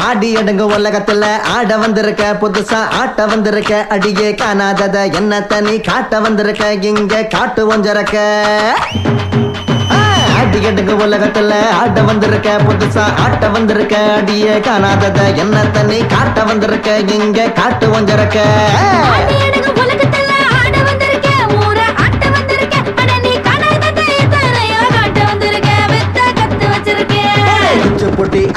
ஆடி அடங்கு உலகத்துல ஆட வந்திருக்க புதுசா ஆட்ட வந்திருக்க அடியே காணாதத என்ன தனி காட்ட வந்திருக்க இங்க காட்டு ஒஞ்சரக்க ஆடி அடங்கு உலகத்துல ஆட வந்திருக்க புதுசா ஆட்ட வந்திருக்க அடியே காணாதத என்ன தனி காட்ட வந்திருக்க இங்க காட்டு ஒஞ்சரக்க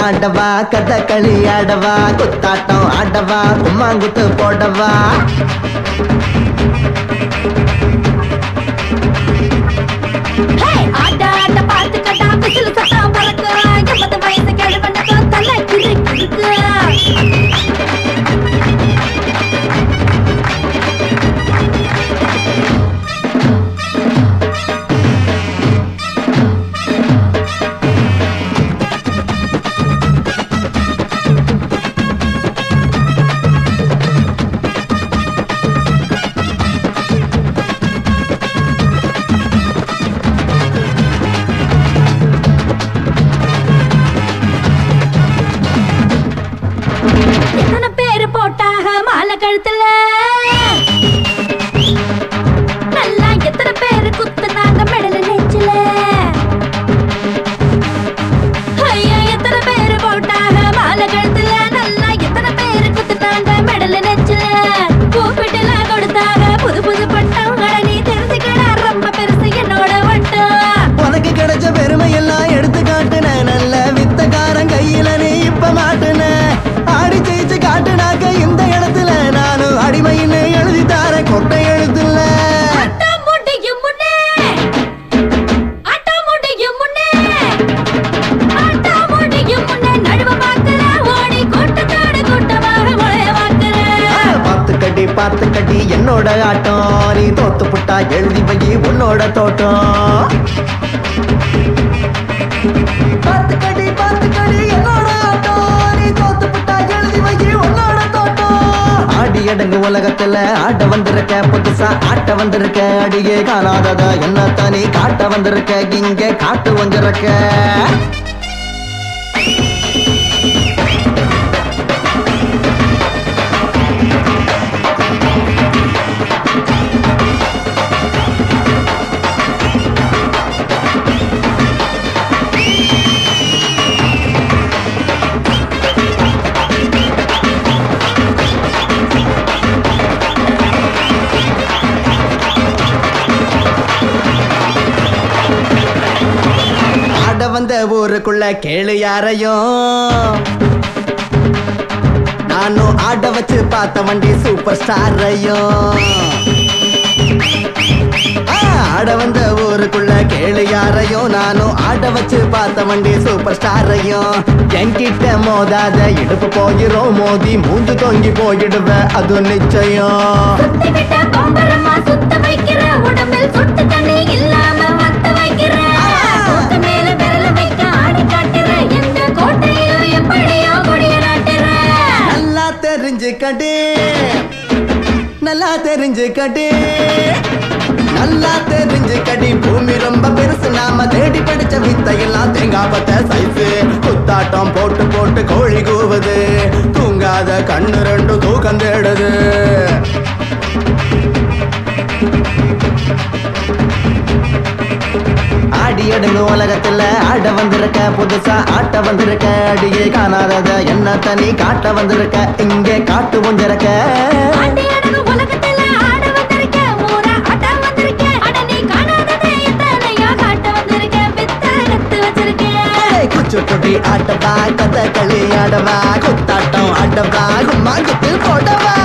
ஆடவா கதகளி ஆடவா குத்தாட்டம் ஆடவா கும்மாங்குத்து போடவா கழுத்துல நல்லா எத்தனை பேரு குத்துனாங்க மெடல நெஞ்சில ஐயா எத்தனை பேரு போட்டாங்க மாலை கழுத்துல நல்லா எத்தனை பேரு குத்துனாங்க மெடல நெஞ்சில கூப்பிட்டுலாம் கொடுத்தாங்க புது புது பட்டம் நீ தெரிஞ்சுக்கடா ரொம்ப பெருசு என்னோட வட்டம் உனக்கு கிடைச்ச பெருமை எல்லாம் எடுத்து காட்டுன நல்ல வித்தக்காரன் கையில நீ இப்ப மாட்டுன ஆடி ஜெயிச்சு காட்டுனாக்க இந்த இடத்துல நானும் அடிமைன்னு எழுதி தார கொட்டை எழுத்துல பார்த்து கட்டி என்னோட ஆட்டம் நீ தோத்து புட்டா எழுதி வை உன்னோட தோட்டம் பார்த்து கட்டி என்னோட ஆட்டம் நீ தோத்து புட்டா எழுதி வை உன்னோட தோட்டம் ஆடி அடங்கு உலகத்துல ஆட்ட வந்திருக்க புதுசா ஆட்ட வந்திருக்க அடியே காணாததா என்ன தானே காட்ட வந்திருக்க இங்க காட்டு வந்திருக்க வந்த ஊருக்குள்ள கேளு யாரையும் நானும் ஆட வச்சு பார்த்த வண்டி சூப்பர் ஸ்டாரையும் ஆட வந்த ஊருக்குள்ள கேளு யாரையும் நானும் ஆட வச்சு பார்த்த வண்டி சூப்பர் ஸ்டாரையும் என்கிட்ட மோதாத இடுப்பு போயிரும் மோதி மூந்து தொங்கி போயிடுவ அது நிச்சயம் நல்லா தெரிஞ்சுக்கடி பூமி ரொம்ப பெருசு நாம தேடி படிச்ச வித்தையெல்லாம் தேங்காபத்த சைஸு குத்தாட்டம் போட்டு போட்டு கோழி கூவுது தூங்காத கண்ணு ரெண்டு தூக்கம் தேடுது ஆடி அடங்கு உலகத்துல ஆட வந்திருக்க புதுசா ஆட்ட வந்திருக்க அடியே காணாதத என்ன தனி காட்ட வந்திருக்க இங்கே காட்டு ஒஞ்சரக்க குச்சுட்டுடி ஆட்டவா கதகளி ஆடவா குத்தாட்டம் ஆடவா கும்மாங்குத்து போடவா